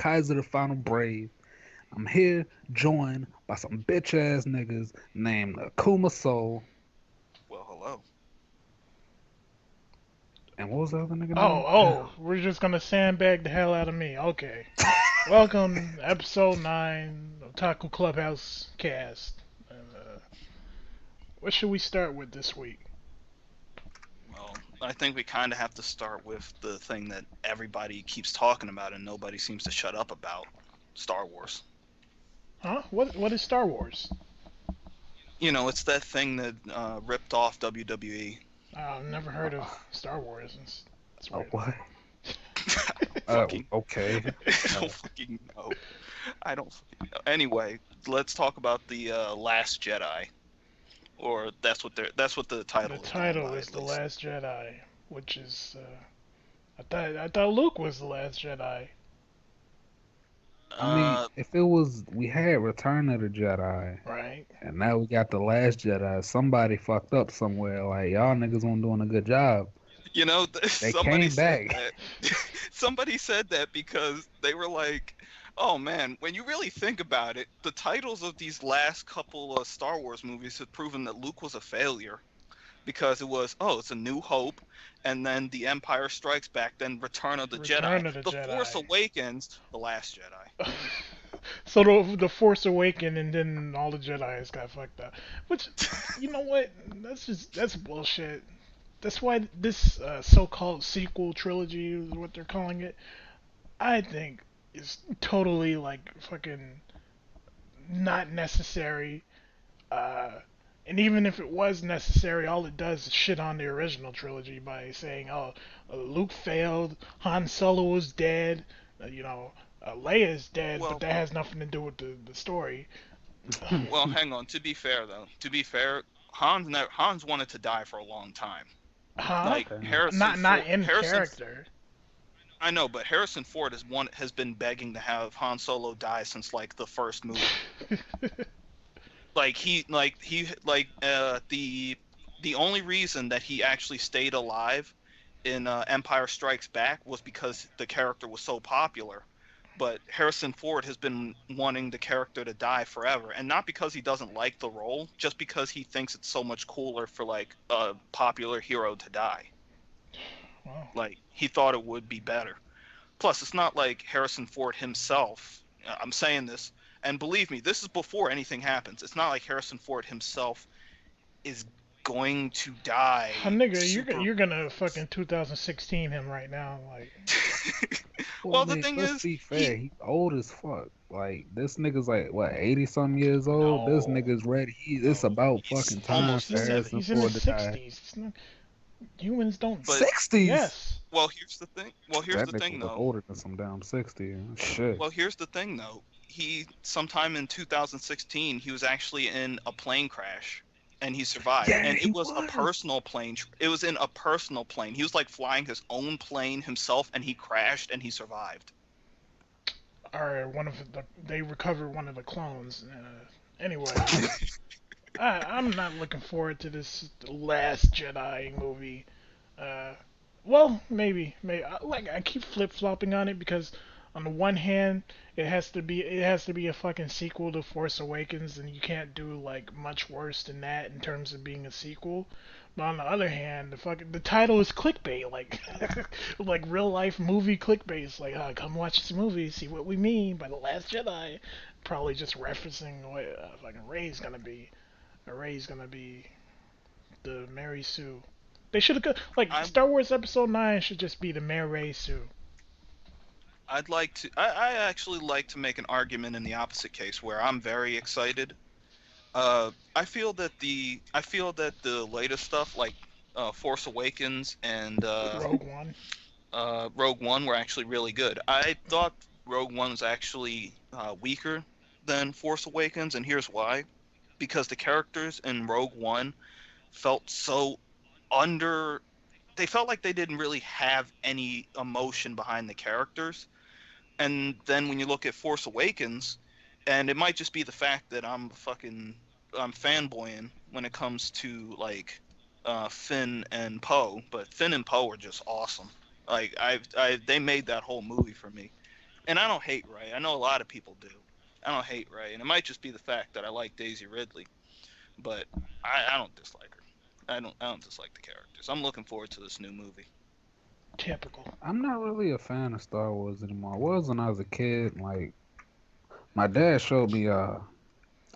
Kaiser the Final Brave. I'm here joined by some bitch ass niggas named Akuma Soul. Well, hello. And what was the other nigga Oh, name? oh, we're just gonna sandbag the hell out of me. Okay. Welcome, episode 9, Otaku Clubhouse cast. What should we start with this week? Well, I think we kind of have to start with the thing that everybody keeps talking about and nobody seems to shut up about: Star Wars. Huh? What is Star Wars? You know, it's that thing that ripped off WWE. I've never heard of Star Wars. It's weird. What? Fucking, Okay. I don't fucking know. I don't fucking know. Anyway, let's talk about the Last Jedi, or that's what the title The is going title by, is at The least. Last Jedi, which is I thought Luke was the last Jedi. I mean, Uh, if it was, we had Return of the Jedi, Right? and now we got the Last Jedi. Somebody fucked up somewhere. Like y'all niggas weren't doing a good job. They somebody came said back. that. Somebody said that because they were like, "Oh man, when you really think about it, the titles of these last couple of Star Wars movies have proven that Luke was a failure because it was, oh, it's a New Hope, and then The Empire Strikes Back, then Return of the Jedi, Return of the The Force Jedi. Awakens, The Last Jedi." So the Force Awakened and then all the Jedi's got fucked up. Which, you know what? That's bullshit. That's why this so-called sequel trilogy is what they're calling it. I think is totally like fucking not necessary. Uh, and even if it was necessary, all it does is shit on the original trilogy by saying, "Oh, Luke failed, Han Solo is dead, you know, Leia is dead," but Well, that has nothing to do with the story. well, hang on. To be fair, though, to be fair, Hans wanted to die for a long time. Huh? Like Damn. Harrison Not Ford, in character. I know, but Harrison Ford has been begging to have Han Solo die since like the first movie. The only reason that he actually stayed alive in Empire Strikes Back was because the character was so popular. But Harrison Ford has been wanting the character to die forever, and not because he doesn't like the role, just because he thinks it's so much cooler for like a popular hero to die. Well, Like he thought it would be better. Plus, it's not like Harrison Ford himself. I'm saying this, and believe me, this is before anything happens. It's not like Harrison Ford himself is going to die nigga, super. you're gonna fucking 2016 him right now, like. Well, I Well, the mean, thing let's is, be fair. He's old as fuck. Like this nigga's like what 80 some years old. This No, nigga's ready. It's no, about he's fucking time almost for to Harrison 70. he's in his Ford to die. 60s. It's not, humans don't. But 60s. Yes. well, here's the thing. Well, here's That the nigga thing look though. older than some damn 60. Shit. Well, here's the thing though. He sometime in 2016 he was actually in a plane crash and he survived. Yeah, And it he was a was. personal plane. It was in a personal plane. He was like flying his own plane himself and he crashed and he survived. Or they recovered one of the clones. Anyway, I'm not looking forward to this Last Jedi movie. Uh, well, maybe. I keep flip flopping on it because on the one hand, it has to be a fucking sequel to Force Awakens, and you can't do like much worse than that in terms of being a sequel. But on the other hand, the title is clickbait, like like real life movie clickbait. It's like, come watch this movie, see what we mean by the Last Jedi. Probably just referencing what fucking Rey's gonna be. Rey's gonna be the Mary Sue. They should have like I Star Wars Episode 9 should just be the Mary Sue. I'd like to. I actually like to make an argument in the opposite case where I'm very excited. I feel that the latest stuff like Force Awakens and Rogue One. Rogue One were actually really good. I thought Rogue One was actually weaker than Force Awakens, and here's why: because the characters in Rogue One felt so under. They felt like they didn't really have any emotion behind the characters. And then when you look at Force Awakens, and it might just be the fact that I'm fanboying when it comes to like Finn and Poe, but Finn and Poe are just awesome. Like they made that whole movie for me. And I don't hate Ray. I know a lot of people do. I don't hate Ray, and it might just be the fact that I like Daisy Ridley, but I don't dislike her. I don't dislike the characters. I'm looking forward to this new movie. Typical. I'm not really a fan of Star Wars anymore. I was when I was a kid. Like my dad showed me the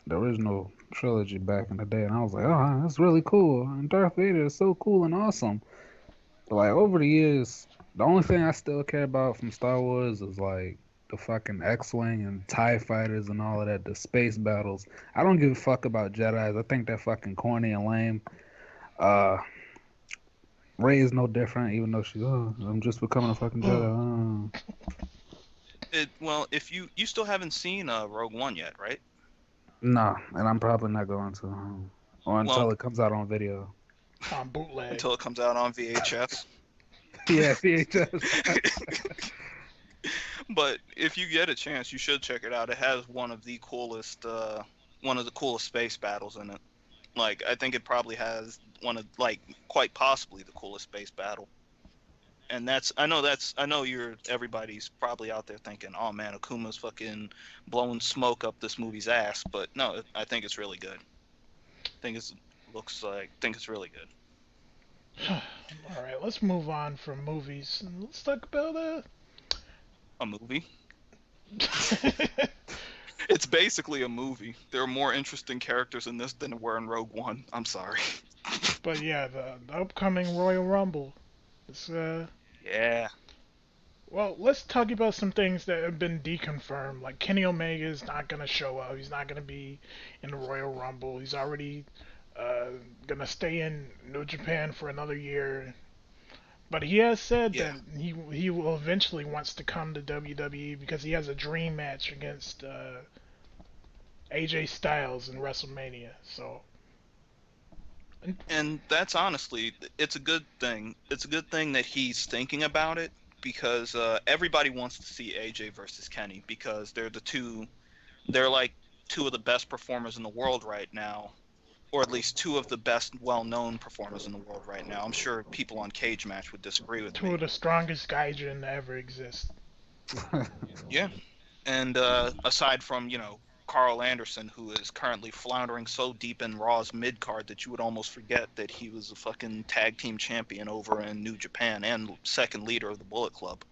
original trilogy back in the day, and I was like, oh, that's really cool. And Darth Vader is so cool and awesome. But like over the years, the only thing I still care about from Star Wars is like the fucking X-wing and Tie fighters and all of that, the space battles. I don't give a fuck about Jedi's. I think they're fucking corny and lame. Uh, Rey is no different, even though she's I'm just becoming a fucking Jedi. Well, if you still haven't seen Rogue One yet, right? Nah, and I'm probably not going to, or Well, until it comes out on video. On bootleg. until it comes out on VHS. Yeah, VHS. But if you get a chance, you should check it out. It has one of the coolest space battles in it. Like, I think it probably has one of, like, quite possibly the coolest space battle. And I know everybody's probably out there thinking, oh man, Akuma's fucking blowing smoke up this movie's ass. But no, I think it's really good. Think it's really good. All right, let's move on from movies. Let's talk about A movie? It's basically a movie. There are more interesting characters in this than there were in Rogue One. I'm sorry. But yeah, the upcoming Royal Rumble. It's Yeah. well, let's talk about some things that have been deconfirmed. Like Kenny Omega is not gonna show up. He's not gonna be in the Royal Rumble. He's already uh, gonna stay in New Japan for another year. But he has said Yeah. that he will eventually wants to come to WWE because he has a dream match against AJ Styles in WrestleMania. So And that's honestly, it's a good thing. It's a good thing that he's thinking about it because everybody wants to see AJ versus Kenny because they're like two of the best performers in the world right now, or at least two of the best well-known performers in the world right now. I'm sure people on Cage Match would disagree with two me. of the strongest gaijin to ever exist. Yeah. And aside from, Carl Anderson, who is currently floundering so deep in Raw's mid card that you would almost forget that he was a fucking tag team champion over in New Japan and second leader of the Bullet Club.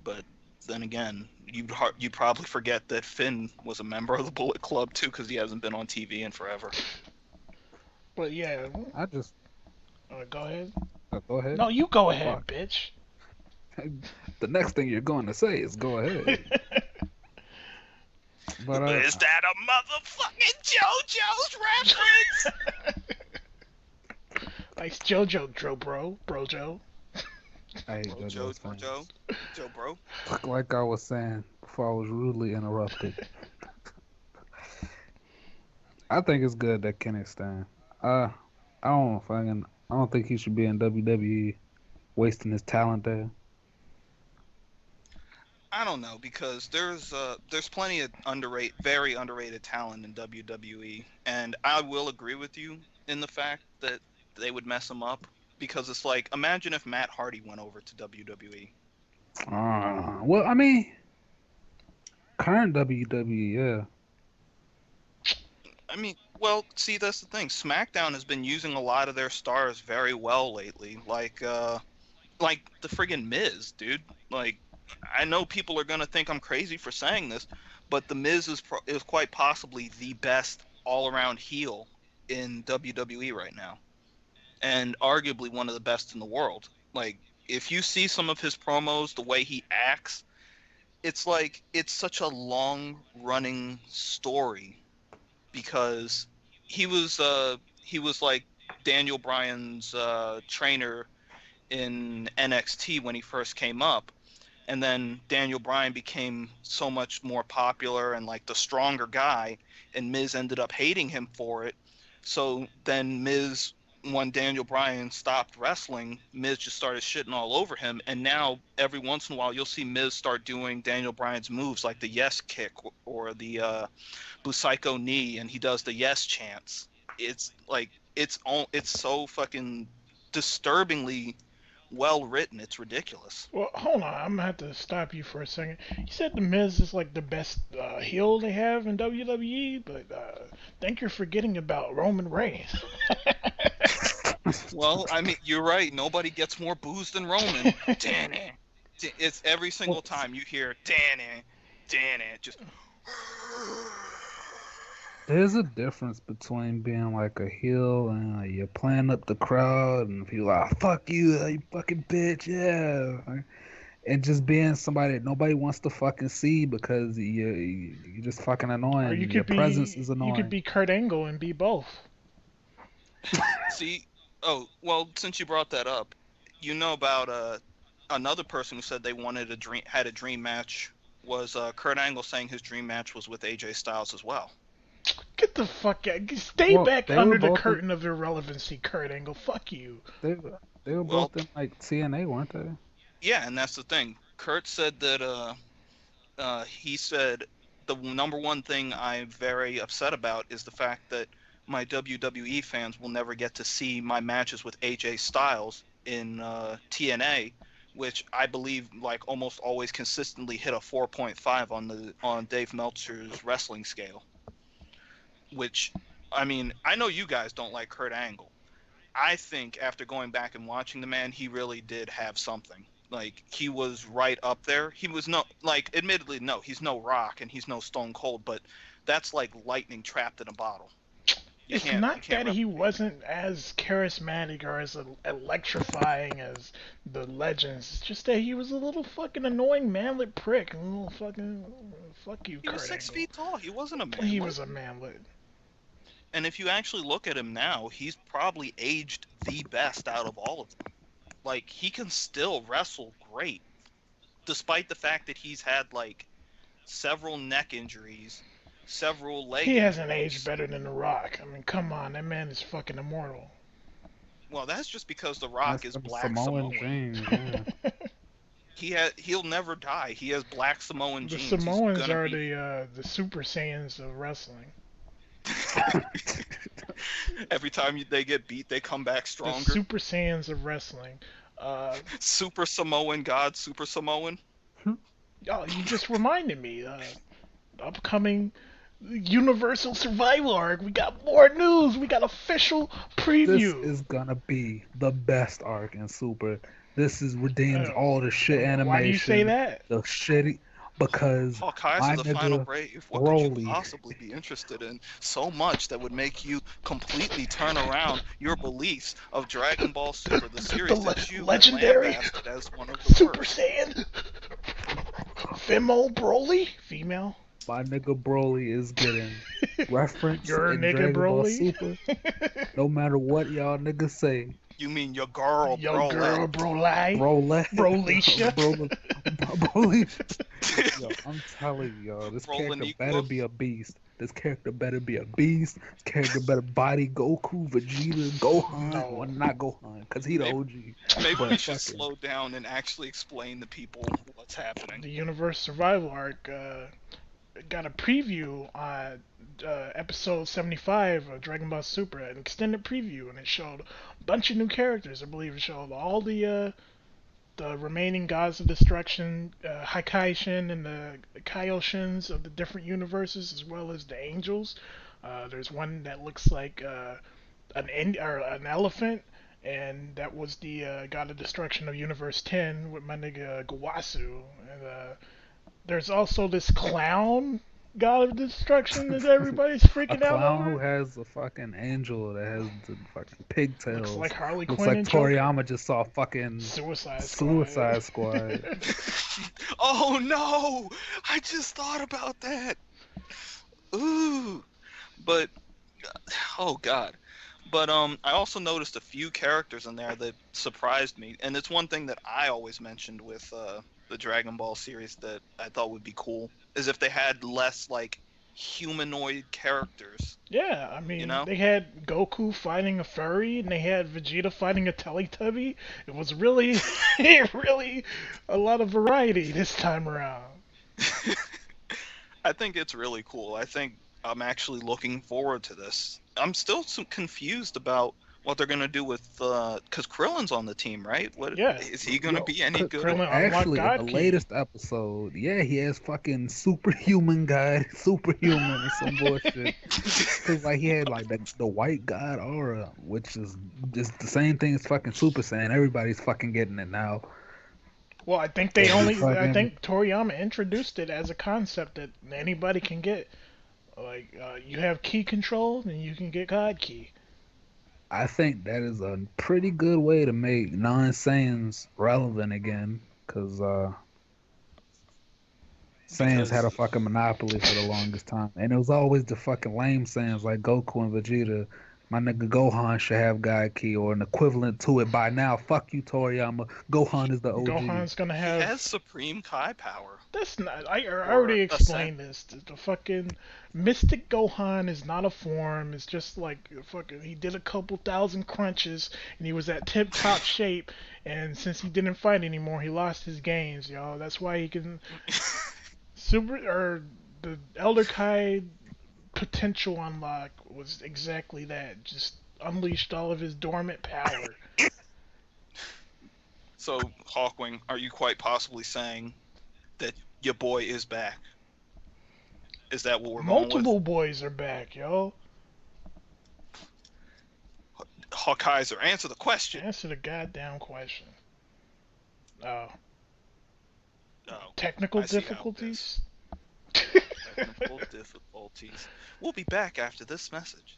But then again, you'd probably forget that Finn was a member of the Bullet Club too, because he hasn't been on TV in forever. But yeah, I just go ahead. go ahead. No, you go ahead, Fuck. bitch. The next thing you're going to say is go ahead. But Is that a motherfucking JoJo's reference? Nice JoJo, Brojo. I hate Joe, JoJo's fans. Joe, bro. Like I was saying before I was rudely interrupted. I think it's good that Kenny's staying. I don't think he should be in WWE wasting his talent there. I don't know because there's plenty of very underrated talent in WWE, and I will agree with you in the fact that they would mess him up because it's like imagine if Matt Hardy went over to WWE. Well, I mean, current WWE, yeah. I mean, well, see that's the thing. SmackDown has been using a lot of their stars very well lately, like the friggin' Miz, dude. Like I know people are gonna think I'm crazy for saying this, but the Miz is quite possibly the best all-around heel in WWE right now, and arguably one of the best in the world. Like if you see some of his promos, the way he acts, it's like it's such a long-running story because he was like Daniel Bryan's trainer in NXT when he first came up, and then Daniel Bryan became so much more popular and like the stronger guy, and Miz ended up hating him for it. So then when Daniel Bryan stopped wrestling, Miz just started shitting all over him, and now every once in a while you'll see Miz start doing Daniel Bryan's moves like the yes kick or the Busaiku knee, and he does the yes chants. It's like it's so fucking disturbingly well written. It's ridiculous. Well, hold on. I'm gonna have to stop you for a second. You said the Miz is like the best heel they have in WWE, but think you're forgetting about Roman Reigns. Well, I mean, you're right. Nobody gets more booze than Roman. Danny. It's every single Well, time you hear Danny, Danny, just. there's a difference between being like a heel and you're playing up the crowd and people are like, fuck you, you fucking bitch, yeah. And just being somebody that nobody wants to fucking see because you're just fucking Or annoying. Your presence is you could annoying. be Kurt Angle and be both. See, oh, well, since you brought that up, you know about another person who said they wanted had a dream match was Kurt Angle saying his dream match was with AJ Styles as well. Get the fuck out. Stay Well, back they were under the both in, curtain of irrelevancy, Kurt Angle. Fuck you. they were Well, both in like TNA, weren't they? yeah, and that's the thing. Kurt said that he said the number one thing I'm very upset about is the fact that my WWE fans will never get to see my matches with AJ Styles in TNA, which I believe like almost always consistently hit a 4.5 on Dave Meltzer's wrestling scale. Which, I mean, I know you guys don't like Kurt Angle. I think after going back and watching the man, he really did have something. Like, he was right up there. He was no, like, admittedly, no, he's no Rock and he's no Stone Cold, but that's like lightning trapped in a bottle. It's You not can't that he replicate. wasn't as charismatic or as electrifying as the legends. It's just that he was a little fucking annoying manlet prick. A little fucking fuck you, He was Kurt 6 feet Angle. tall. He wasn't a He manlet. was a manlet. And if you actually look at him now, he's probably aged the best out of all of them. Like, he can still wrestle great, despite the fact that he's had, like, several neck injuries, several leg He hasn't aged injuries. better than The Rock. I mean, come on, that man is fucking immortal. Well, that's just because The Rock That's is them black Samoan Samoan. jeans, yeah. He'll never die. He has black Samoan The genes. He's Samoans gonna are be. the Super Saiyans of wrestling. Every time they get beat, they come back The stronger. Super Saiyans of wrestling. Super Samoan God, Super Samoan. Oh, you just reminded me. Upcoming Universal Survival arc. We got more news. We got official This preview. is gonna be the best arc in Super. This is redeems Uh, all the shit why do you say animation, that? the shitty because Hawkeyes my of the Final nigga Brave. What could you Broly, possibly be interested in so much that would make you completely turn around your beliefs of Dragon Ball Super, the series that you have legendary lambasted as one of the Super worst? Saiyan Fimo Broly, female. my nigga Broly is getting reference Your in nigga Dragon Ball Broly. Super. No matter what y'all niggas say, You mean your girl, Yo Brolette? girl Broly. Broly, Brolisha. Broly. Yo, I'm telling y'all, this character better Brolaniqua? be a beast. This character better be a beast. This character better body Goku, Vegeta, Gohan, or No. not Gohan, because he the Maybe, OG. maybe But we should fucking, slow down and actually explain to people what's happening. The Universe Survival arc got a preview on episode 75 of Dragon Ball Super, an extended preview, and it showed a bunch of new characters. I believe it showed all the remaining gods of destruction, Hakaishin and the Kaioshins of the different universes, as well as the angels. There's one that looks like an elephant, and that was the god of destruction of Universe 10 with my nigga Gawasu. And there's also this clown god of destruction that everybody's a freaking out clown who over. has a fucking angel that has the fucking Looks pigtails. like Harley Looks Quinn like and Joker. Toriyama just saw fucking Suicide Suicide Squad. Oh no! I just thought about that. Ooh, but oh god. But I also noticed a few characters in there that surprised me, and it's one thing that I always mentioned with the Dragon Ball series that I thought would be cool is if they had less like humanoid characters. Yeah, I You mean, know? they had Goku fighting a furry, and they had Vegeta fighting a Teletubby. It was really, really a lot of variety this time around. I think it's really cool. I think I'm actually looking forward to this. I'm still confused about what they're gonna do with because Krillin's on the team, right? What Yeah. is he gonna be any good? Krillin unlocked Actually, in the God Key. latest episode, yeah, he has fucking superhuman guy, superhuman or some bullshit. Cause like he had like the white god aura, which is just the same thing as fucking Super Saiyan. Everybody's fucking getting it now. Well, I think So he I fucking, think Toriyama introduced it as a concept that anybody can get. Like, you have key control, and you can get God Key. I think that is a pretty good way to make non-Saiyans relevant again. Cause Saiyans had Because a fucking monopoly for the longest time, and it was always the fucking lame Saiyans like Goku and Vegeta. My nigga Gohan should have God Key or an equivalent to it by now. Fuck you, Toriyama. Gohan is the OG. Gohan's gonna he has have. Supreme Kai power, That's not. I or already Ascent. explained this. The fucking Mystic Gohan is not a form. It's just like fucking. He did a couple thousand crunches, and he was at tip top shape. And since he didn't fight anymore, he lost his gains, y'all. That's why he can super or the Elder Kai potential unlock was exactly that. Just unleashed all of his dormant power. So Hawkwing, are you quite possibly saying that your boy is back? Is that what we're going with? Multiple boys are back, yo. Hawkeyes, answer the question. Answer the goddamn question. Oh, Oh, technical I see how it difficulties? technical difficulties. We'll be back after this message.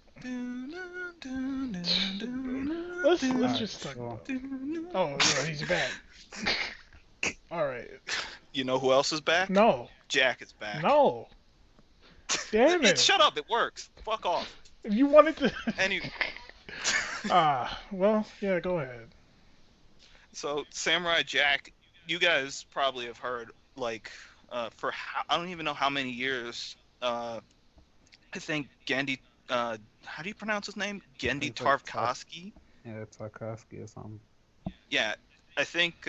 Let's just talk So, about. Oh, no, he's back. All right. You know who else is back? No, Jack is back. no. Damn it! Shut up! It works. Fuck off. If you wanted to. Any. Well, yeah. Go ahead. So Samurai Jack, you guys probably have heard like for I don't even know how many years. I think Gandhi. How do you pronounce his name? Gendy it's like Tarkovsky. yeah, Tarkovsky or something. Yeah, I think.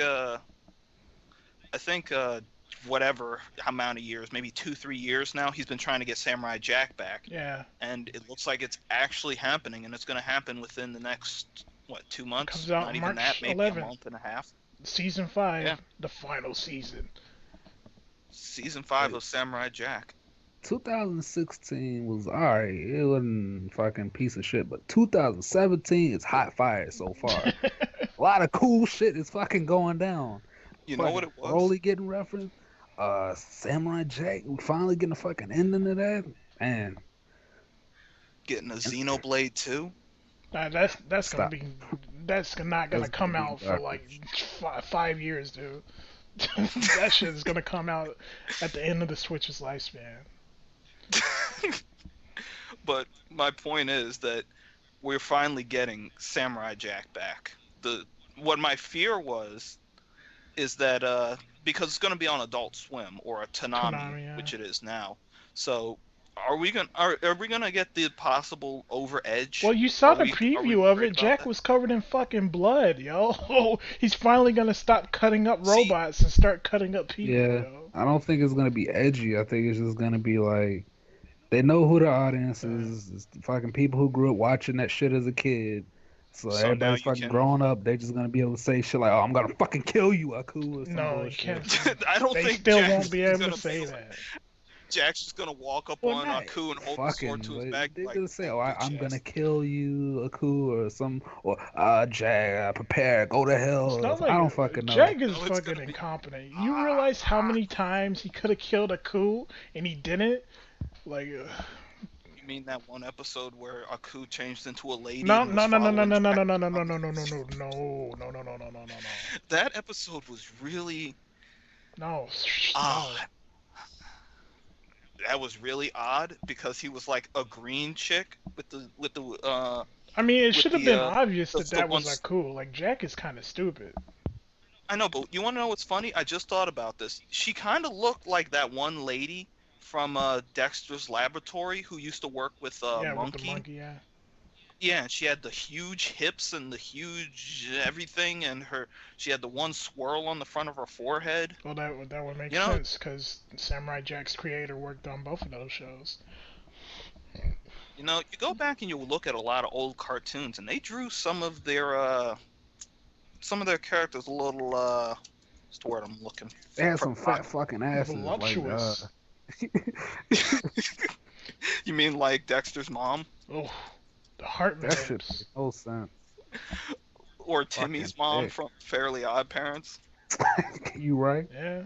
Whatever amount of years, maybe 2-3 years now, he's been trying to get Samurai Jack back, Yeah. and it looks like it's actually happening, and it's going to happen within the next 2 months? Comes out Not even March that, maybe 11th. a month and a half. Season 5, Yeah. the final season. Season 5 of Samurai Jack. 2016 was alright. It wasn't fucking piece of shit, but 2017 is hot fire so far. A lot of cool shit is fucking going down. You know what it was? Broly getting referenced. Samurai Jack, we finally getting a fucking ending to that. Man, Getting a Xenoblade 2. That's gonna Stop. be that's not gonna That's come gonna be out for like garbage. 5 years, dude. That shit is gonna come out at the end of the Switch's lifespan. But my point is that we're finally getting Samurai Jack back. What my fear was is that because it's going to be on Adult Swim or a Toonami, Yeah. which it is now. So are we gonna get the possible over edge? Well, you saw Are the we preview of worried it. about Jack that? was covered in fucking blood, yo. He's finally gonna stop cutting up robots and start cutting up people, Yeah, yo. I don't think it's gonna be edgy. I think it's just gonna be like they know who the audience is. It's the fucking people who grew up watching that shit as a kid. So So now everybody's you fucking can. growing up. They're just gonna be able to say shit like, "Oh, I'm gonna fucking kill you, Aku," or some No, you bullshit. can't. I don't They think still Jack's won't be able gonna to say be that. Jack's just gonna walk up Well, on not Aku and hold the sword to his but back. they're Like, gonna say, "Oh, bitch I'm gonna ass. kill you, Aku," or some, or Jack, prepare, go to hell. It's Or not something. I don't like fucking know. Jack is No, it's fucking gonna be. incompetent. You realize how many times he could have killed Aku and he didn't? Like, You mean that one episode where Aku changed into a lady no, and was no, no, no, no, following no, no, Jack? no, no, no, no, no, no, no, no, no, no, no, no, no, no, no. That episode was really No, odd. That was really odd because he was like a green chick with the I mean, it with should have been the obvious the, that the that one. was Aku. Like, Jack is kind of stupid. I know, but you want to know what's funny? I just thought about this. She kind of looked like that one lady from Dexter's Laboratory who used to work with Yeah, with the Monkey. monkey, yeah. Yeah, she had the huge hips and the huge everything, and she had the one swirl on the front of her forehead. Well, that would make You know, sense because Samurai Jack's creator worked on both of those shows. You know, you go back and you look at a lot of old cartoons, and they drew some of their characters a little what's the word I'm looking They had some fat provocative. fucking asses. Like, Voluptuous. You mean like Dexter's mom Oh, the heart that shit maps. made no sense. or Fucking Timmy's mom thick. from Fairly Odd Parents? You right? Yeah.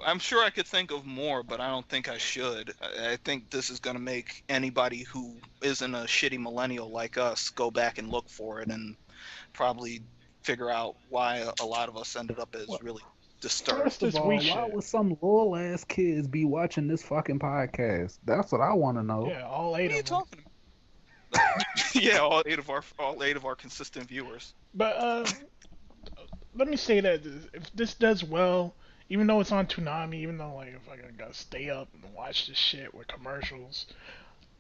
I'm sure I could think of more, but I don't think I should. I think this is going to make anybody who isn't a shitty millennial like us go back and look for it and probably figure out why a lot of us ended up as What? really The disturbed. rest First of of this we all, why shit. would some little ass kids be watching this fucking podcast? That's what I want to know. Yeah, all What 8 are you of them. talking about? Yeah, all eight of our consistent viewers. But let me say that if this does well, even though it's on Toonami, even though like if I gotta stay up and watch this shit with commercials,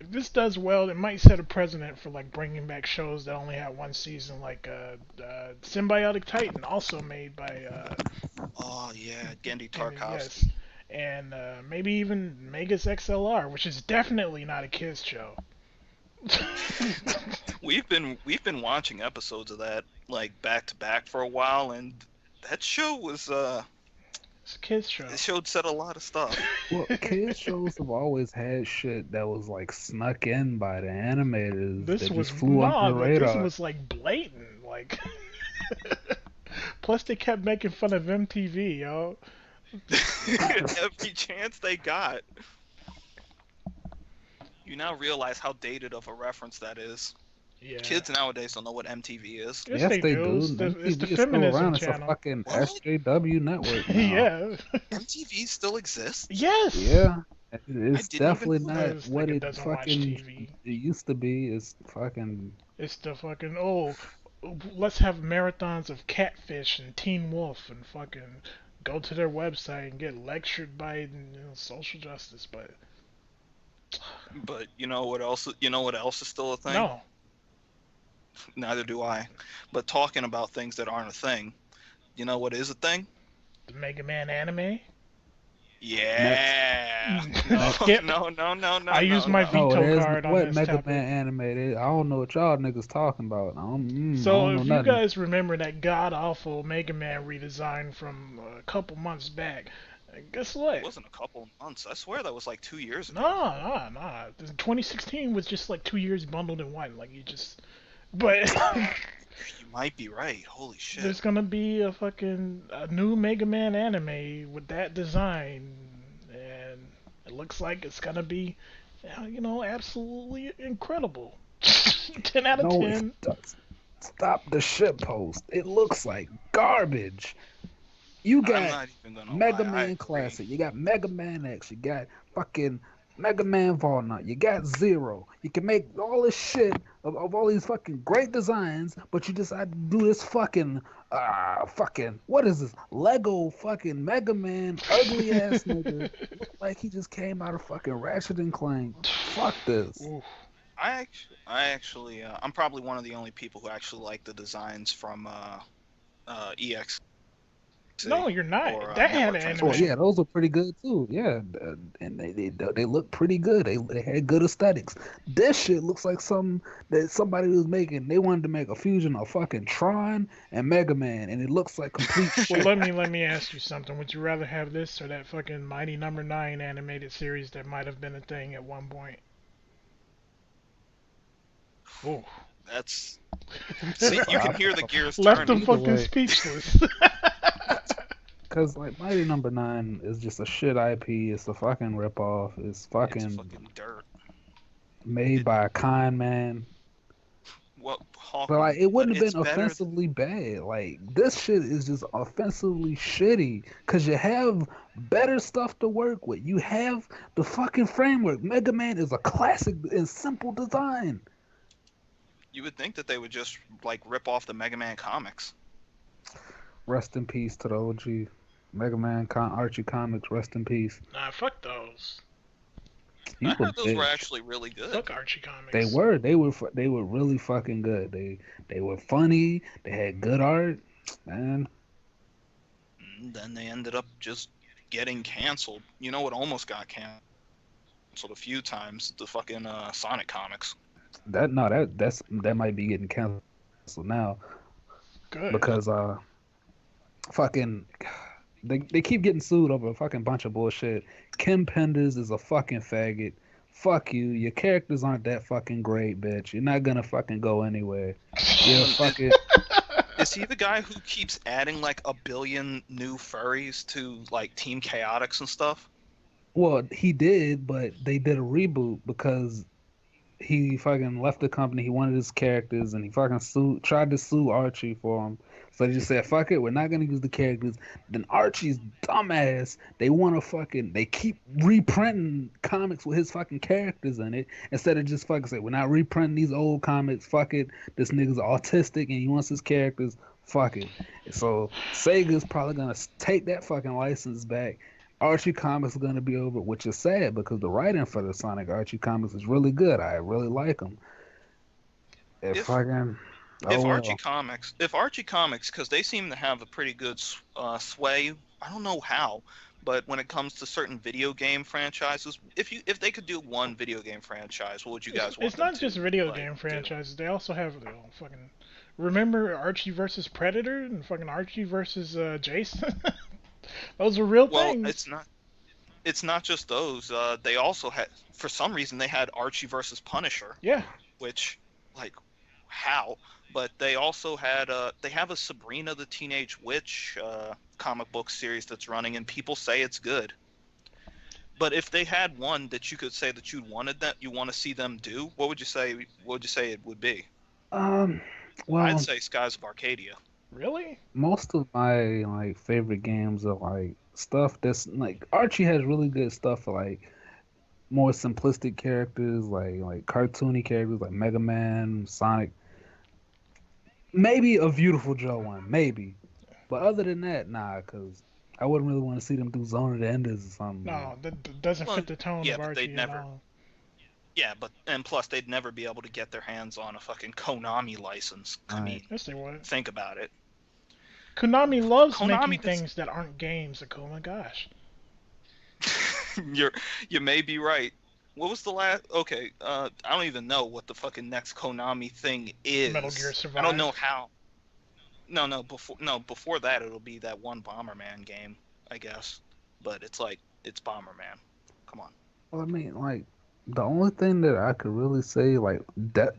if this does well, it might set a precedent for like bringing back shows that only had one season, like Symbiotic Titan, also made by Oh yeah, Gendy and yes, Tarkovsky. and maybe even Megas XLR, which is definitely not a kids show. We've been watching episodes of that like back to back for a while, and that show was It's a kids show. it showed said a lot of stuff. Well, kids shows have always had shit that was like snuck in by the animators This that was just flew under the but this radar. was like blatant, like. Plus, they kept making fun of MTV, yo. Every chance they got. You now realize how dated of a reference that is. Yeah. Kids nowadays don't know what MTV is. Yes, Yes, they they do. do. It's the MTV is still feminism around. It's a channel. fucking What? SJW network now. Yeah. MTV still exists? Yes. Yeah, I it's didn't even definitely know not that. This what nigga it doesn't watch fucking TV. it used to be. It's fucking It's the fucking let's have marathons of Catfish and Teen Wolf and fucking go to their website and get lectured by social justice. But But you know what else? You know what else is still a thing? no, Neither do I. But talking about things that aren't a thing, you know what is a thing? the MegaMan Anime. next. Yeah. Skip. No. I used my No. No, veto there's card on what this Mega topic. Man animated. I don't know what y'all niggas talking about. I don't So know if you nothing. guys remember that god awful Mega Man redesign from a couple months back, guess what? It wasn't a couple months. I swear that was like 2 years ago. Nah. 2016 was just like 2 years bundled in one. Like you just, but You might be right. Holy shit. there's gonna be a new Mega Man anime with that design, and it looks like it's gonna be, absolutely incredible. 10 out of No, 10. stop the shit post. It looks like garbage. You I'm got not even gonna Mega lie. I Man agree. Classic. You got Mega Man X. You got fucking Mega Man Walnut. You got Zero. You can make all this shit of all these fucking great designs, but you decide to do this fucking what is this? Lego fucking Mega Man ugly ass nigga. Look like he just came out of fucking Ratchet and Clank. Fuck this. Oof. I'm probably one of the only people who actually like the designs from EX. No, you're not. Or, That had Network an Oh anime. yeah, those are pretty good too. Yeah, and they look pretty good. They had good aesthetics. This shit looks like something that somebody was making. They wanted to make a fusion of fucking Tron and Mega Man, and it looks like complete Well, shit. let me ask you something. Would you rather have this or that fucking Mighty Number 9 animated series that might have been a thing at one point? Ooh. That's see, you can hear the gears Left them turning. Either fucking way. speechless. Cause like Mighty Number Nine is just a shit IP. It's a fucking ripoff. It's It's fucking fucking dirt. made by a con man. What But like it wouldn't have it's been better offensively bad. Like this shit is just offensively shitty. Cause you have better stuff to work with. You have the fucking framework. Mega Man is a classic and simple design. You would think that they would just like rip off the Mega Man comics. Rest in peace to the OG Mega Man Archie comics. Rest in peace. Nah, fuck those. You I a heard those were bitch. actually really good. Fuck Archie comics. They were really fucking good. They were funny. They had good art. Man, And then they ended up just getting canceled. You know what almost got canceled? a few times. The fucking Sonic comics. That might be getting canceled now Good. because fucking they keep getting sued over a fucking bunch of bullshit. Kim Penders is a fucking faggot. Fuck you. Your characters aren't that fucking great, bitch. You're not gonna fucking go anywhere. You're fucking. Is he the guy who keeps adding like a billion new furries to like Team Chaotix and stuff? Well, he did, but they did a reboot because he fucking left the company. He wanted his characters, and he fucking tried to sue Archie for him. So they just said, "Fuck it, we're not gonna use the characters." Then Archie's dumbass, they keep reprinting comics with his fucking characters in it instead of just fucking say, "We're not reprinting these old comics. Fuck it, this nigga's autistic and he wants his characters. Fuck it." So Sega's probably gonna take that fucking license back. Archie comics are gonna be over, which is sad because the writing for the Sonic Archie comics is really good. I really like them. If If fucking if oh Archie well, Comics, because they seem to have a pretty good sway. I don't know how, but when it comes to certain video game franchises, if they could do one video game franchise, what would you guys want It's them not to just video like game do? franchises. They also have fucking. Remember Archie versus Predator and fucking Archie versus Jason? Those were real Well, things. it's not just those. They also had, for some reason, they had Archie versus Punisher, Yeah. which, like, how? But they also had they have a Sabrina the Teenage Witch comic book series that's running, and people say it's good. But if they had one that you could say that you want to see them do, what would you say? What would you say it would be? um, I'd well, say Skies of Arcadia. Really? most of my like favorite games are like stuff that's like Archie has really good stuff for like more simplistic characters, like cartoony characters like Mega Man, Sonic. Maybe a Beautiful Joe one, maybe. But other than that, nah, because I wouldn't really want to see them do Zone of the Enders or something. No, that doesn't Well, fit the tone yeah, of but they'd Archie at never. all. Yeah, but and plus they'd never be able to get their hands on a fucking Konami license. I Like, mean, Yes, they would. think about it. Konami loves Konami making does. things that aren't games, Akuma. Gosh. You're you may be right. What was the last? Okay, I don't even know what the fucking next Konami thing Metal Gear is. I don't Survive. know how. Before that it'll be that one Bomberman game, I guess. But it's like it's Bomberman. Come on. well, I mean, like, the only thing that I could really say, like,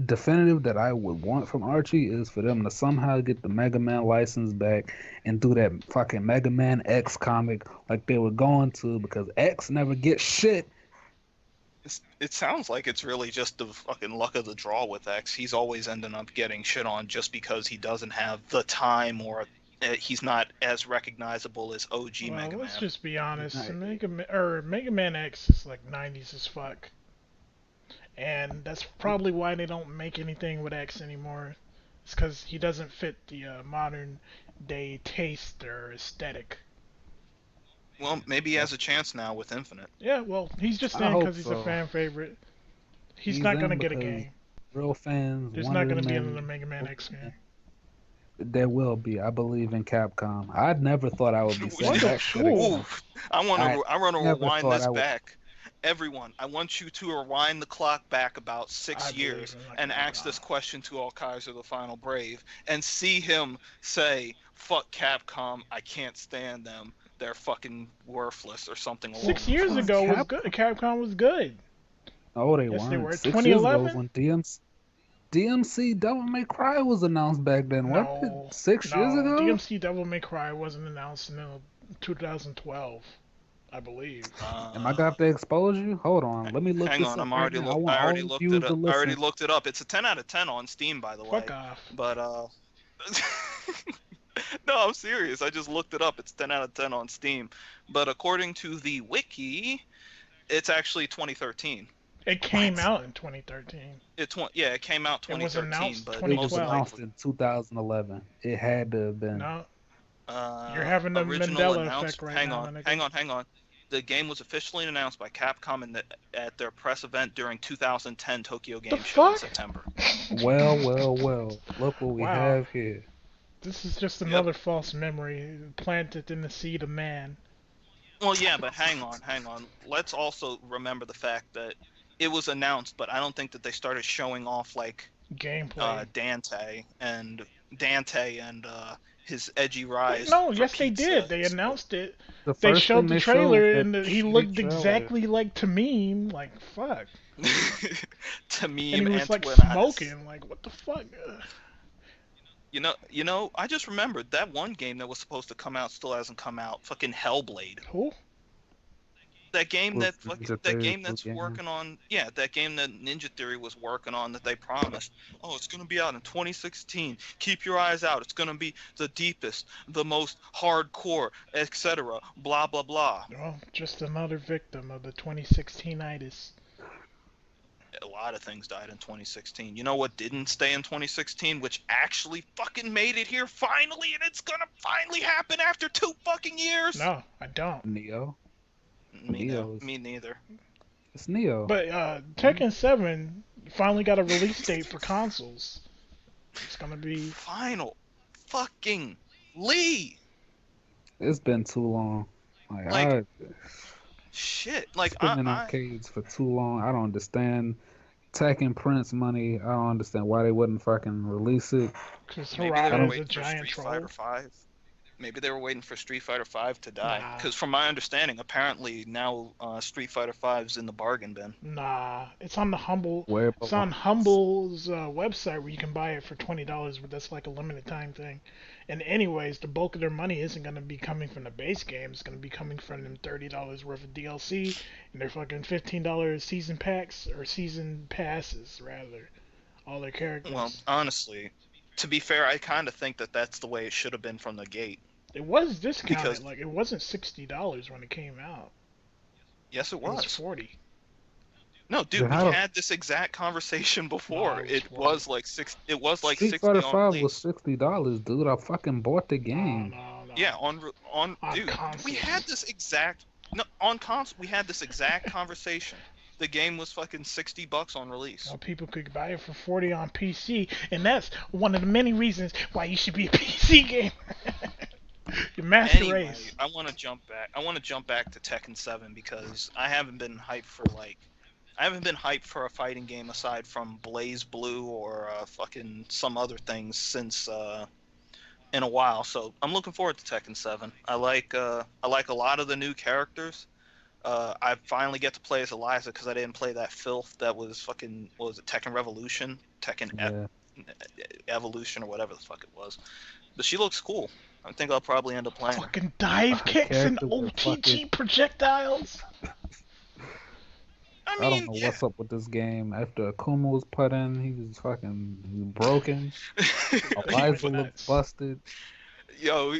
definitive that I would want from Archie is for them to somehow get the Mega Man license back and do that fucking Mega Man X comic like they were going to, because X never gets shit. It sounds like it's really just the fucking luck of the draw with X. He's always ending up getting shit on just because he doesn't have the time or he's not as recognizable as OG Well, Mega let's Man. just be honest. Like, Mega Man X is like 90s as fuck, and that's probably why they don't make anything with X anymore. It's because he doesn't fit the modern day taste or aesthetic. Well, maybe he has a chance now with Infinite. Yeah, well, he's just I in hope because he's a so. fan favorite. He's He's not gonna in get a because game. real fans There's not wanted gonna him be another in. Mega Man X game. There will be. I believe in Capcom. I never thought I would be saying What the that shit again. Ooh, I I want to never rewind thought this I would. back. Everyone, I want you to rewind the clock back about I 6 believe years in and Mega ask Man. this question to All Kaiser the Final Brave and see him say, "Fuck Capcom, I can't stand them. They're fucking worthless," or something along 6 those years Fuck ago lines. was Cap. good. Capcom was good. No, they Yes, they weren't. were. 6 years ago was 2011? when DMC Devil May Cry was announced back then. What? No, 6 years no. ago? DMC Devil May Cry wasn't announced until 2012, I believe. Am I Uh, got to expose you? Hold on. Let me look Hang this on, up right now. I want I all already the looked it viewers to up. I already listen. looked it up. It's a 10 out of 10 on Steam, by the Fuck way. off. But no, I'm serious. I just looked it up. It's 10 out of 10 on Steam. But according to the wiki, it's actually 2013. It came What? out in 2013. It came out It was 2013, announced but It was most 2012. announced likely in 2011. It had to have been. No, you're having the original Mandela effect announced. right now, my nigga. Hang on. The game was officially announced by Capcom at their press event during 2010 Tokyo The Game Show in fuck? September. Well, well, well. Look what we Wow. have here. This is just Yep. another false memory planted in the seed of man. Well, yeah, but hang on. Let's also remember the fact that it was announced, but I don't think that they started showing off like Gameplay. Dante and his edgy Wait, rise no, for yes they pizza. did. They announced it. The They first showed thing the they showed was trailer that and he shitty looked trailer. exactly like Tamim. Like fuck. And Tamim he was like Antoinitis. smoking. Like what the fuck? I just remembered that one game that was supposed to come out still hasn't come out. Fucking Hellblade. Who? That game Was that fucking Ninja that Theory's game that's game. working on that game that Ninja Theory was working on that they promised. Oh, it's gonna be out in 2016. Keep your eyes out. It's gonna be the deepest, the most hardcore, etc. Blah blah blah. Well, just another victim of the 2016itis. A lot of things died in 2016. You know what didn't stay in 2016, which actually fucking made it here finally, and it's gonna finally happen after 2 fucking years? No, I don't. Neo. Me neither. It's Neo. But Tekken 7 finally got a release date for consoles. It's gonna be Final fucking Lee. It's been too long. Like, shit. Like, it's been in arcades for too long. I don't understand. Tekken Prince money. I don't understand why they wouldn't fucking release it. because maybe they were Harada is a waiting for giant Street troll. Fighter 5. Maybe they were waiting for Street Fighter 5 to die. Nah. Because from my understanding, apparently now Street Fighter 5's in the bargain bin. Nah, it's on the Humble. Where It's on Humble's website where you can buy it for $20, but that's like a limited time thing. And anyways, the bulk of their money isn't gonna be coming from the base game. It's gonna be coming from them $30 worth of DLC and their fucking $15 season packs or season passes rather. All their characters. Well, honestly, to be fair, I kind of think that that's the way it should have been from the gate. It was discounted. Because- Like it wasn't $60 when it came out. Yes, it It was was. 40. No, dude, we had this exact conversation before. No, it it's was like six. It was like Street 60 Fighter on 5 release. was $60, dude. I fucking bought the game. No. Yeah, on dude, consoles. we had this exact on console. We had this exact conversation. The game was fucking $60 on release. Well, people could buy it for 40 on PC, and that's one of the many reasons why you should be a PC gamer. Your master Anyway, race. I want to jump back. I want to jump back to Tekken 7 because I haven't been hyped for a fighting game aside from Blaze Blue or fucking some other things since in a while. So I'm looking forward to Tekken 7. I like a lot of the new characters. I finally get to play as Eliza because I didn't play that filth that was fucking, what was it, Tekken Revolution? Evolution or whatever the fuck it was. But she looks cool. I think I'll probably end up playing her. Fucking dive kicks and Characters are OTG fucking- projectiles. I I mean, don't know what's up with this game. After Akuma was put in, he was broken. Eliza looked busted. Yo,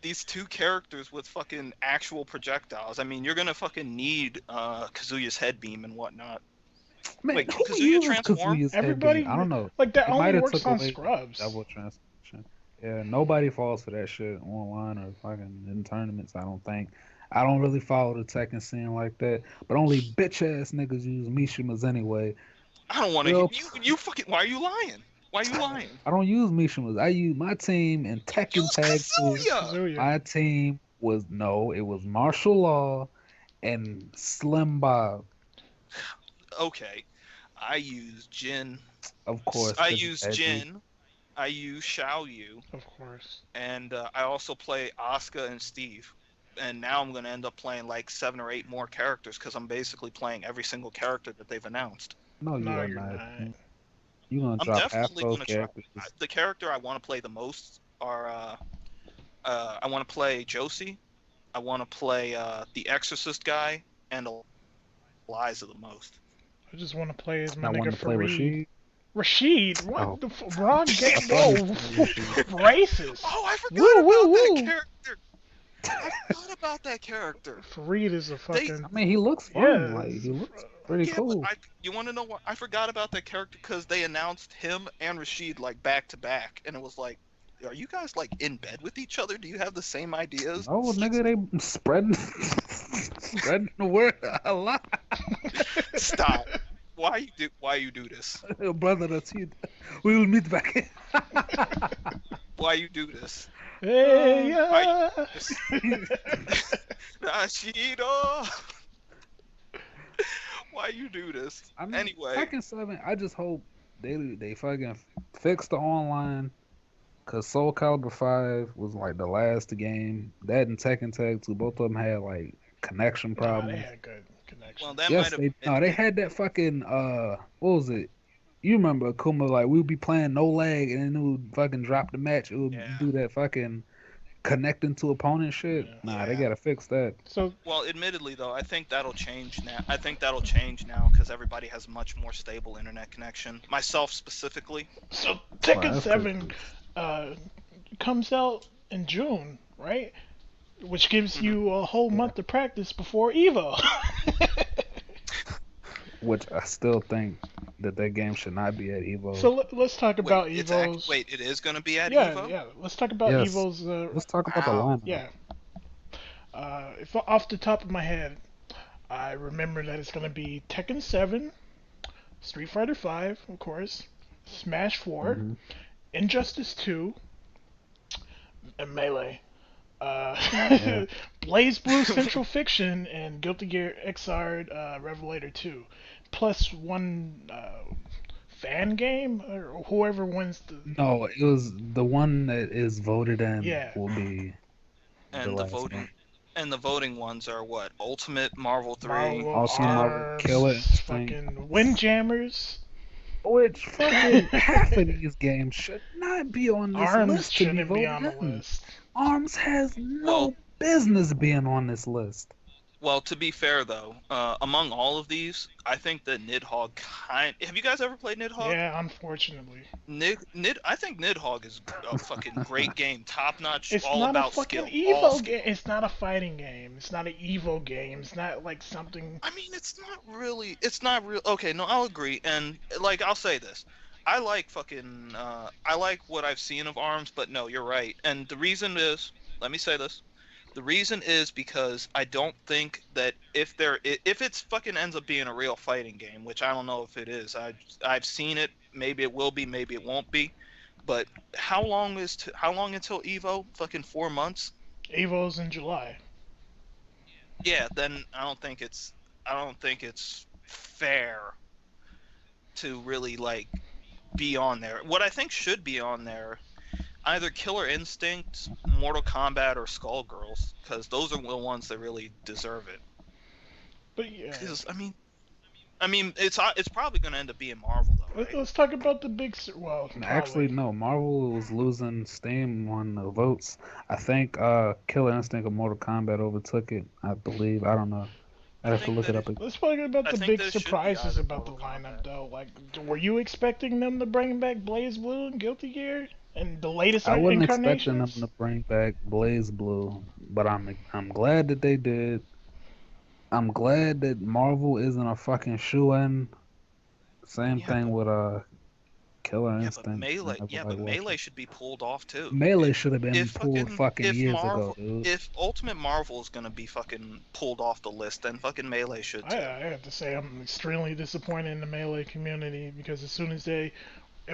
these two characters with fucking actual projectiles. I mean, you're gonna fucking need Kazuya's head beam and whatnot. Man, Like, who Kazuya uses transform? Kazuya's head Everybody- beam? I don't know. Like that It only might have works took on away scrubs. double translation. Yeah, nobody falls for that shit online or fucking in tournaments. I don't think. I don't really follow the Tekken scene like that. But only bitch ass niggas use Mishimas anyway. I don't want to. Yo. You fucking. Why are you lying? Why are you lying? I don't use Mishimas. I use my team in Tekken Use Tag Team. Kazuya! Kazuya. My team was it was Martial Law and Slim Bob, Okay, I use Jin. of course. I 'cause use it's edgy. Jin. I use Xiao Yu, Of course. and I also play Asuka and Steve. And now I'm gonna end up playing like 7 or 8 more characters because I'm basically playing every single character that they've announced. No, No, you're you're not. not. You're gonna I'm drop half definitely those gonna try. characters. The character I want to play the most are I want to play Josie, I want to play the Exorcist guy, and Eliza the most. I just want to play as my I want nigga to play Fareed. Rashid. Rashid, what Oh. the wrong game? I Whoa, thought you said racist. Oh, I forgot Woo, about woo, that woo. character. I forgot about that character. Fareed is a fucking. I mean, he looks fun. Yeah. Like he looks pretty Yeah, cool. but you want to know what? I forgot about that character because they announced him and Rashid like back to back, and it was like, are you guys like in bed with each other? Do you have the same ideas? Oh, nigga, they spreading the word a lot. Stop. Why you do this? Brother, that's it. We will meet back. Why you do this? Hey, Why you yeah. do this? Nashido! Why you do this? I mean, Anyway, Tekken 7. I just hope they fucking fix the online. Cause Soul Calibur 5 was like the last game. That and Tekken Tag 2, both of them had like connection Nah, they problems. had good connection. well, that might Yes, have they it, no, they it, had that fucking what was it? You remember Akuma, like we would be playing no lag and then it would fucking drop the match. It would yeah, do that fucking connecting to opponent shit. Yeah. Nah, they yeah. gotta fix that. So, Well, admittedly though, I think that'll change now. I think that'll change now because everybody has a much more stable internet connection. Myself specifically. so Wow, Tekken that's crazy. 7 comes out in June, right? Which gives Hmm. you a whole Yeah. month to practice before EVO. Which I still think that game should not be at Evo. So let's talk about EVO's. Wait, it is gonna be at Yeah, Evo. yeah. Let's talk about Yes. EVO's. Let's talk about the Wow. lineup. Yeah. If off the top of my head, I remember that it's gonna be Tekken 7, Street Fighter 5, of course, Smash 4, Hmm. Injustice 2, and Melee. Yeah. Blaze Blue Central Fiction and Guilty Gear Xrd Revelator 2, plus one fan game or whoever wins the. No, it was the one that is voted in Yeah, will be the And the last voting game. and the voting ones are what? Ultimate, Marvel 3, Marvel, Also, Star. Marvel Killer Arms, Instinct, fucking Windjammers. which fucking half of these games should not be on this Arms list to be shouldn't be voted on the in. list. Arms has Well, no business being on this list. well, to be fair though, among all of these, I think that Nidhogg kind. Have you guys ever played Nidhogg? Yeah, unfortunately. I think Nidhogg is a fucking great game, top notch, It's all not a about fucking skill, all Evo skill. game. It's not a fighting game. It's not an Evo game. It's not like something. I mean, it's not really. It's not real. Okay, no, I'll agree. And like, I'll say this. I like fucking. I like what I've seen of Arms, but no, you're right. And the reason is, let me say this. The reason is because I don't think that if it's fucking ends up being a real fighting game, which I don't know if it is. I've seen it. Maybe it will be. Maybe it won't be. But how long until Evo? Fucking 4 months. Evo's in July. Yeah. Then I don't think it's fair to really like be on there. What I think should be on there, either Killer Instinct, Mortal Kombat, or Skullgirls, because those are the ones that really deserve it. But yeah, 'Cause, I mean, it's probably gonna end up being Marvel though, right? let's talk about the big. Well, Actually, probably. no. Marvel was losing steam on the votes. I think Killer Instinct of Mortal Kombat overtook it. I believe. I don't know. I'd I have to think look that it up. Let's talk about I the think big that it should be surprises either about the Mortal lineup, Kombat. though. Like, were you expecting them to bring back Blaze Blue and Guilty Gear and the latest I wasn't expecting them incarnations? to bring back Blaze Blue, but I'm glad that they did. I'm glad that Marvel isn't a fucking shoe-in. Same Yeah, thing but with Killer Instinct. but Melee should be pulled off too. Melee should have been If pulled fucking if years ago, Marvel dude. if Ultimate Marvel is gonna be fucking pulled off the list, then fucking Melee should too. I have to say I'm extremely disappointed in the Melee community because as soon as it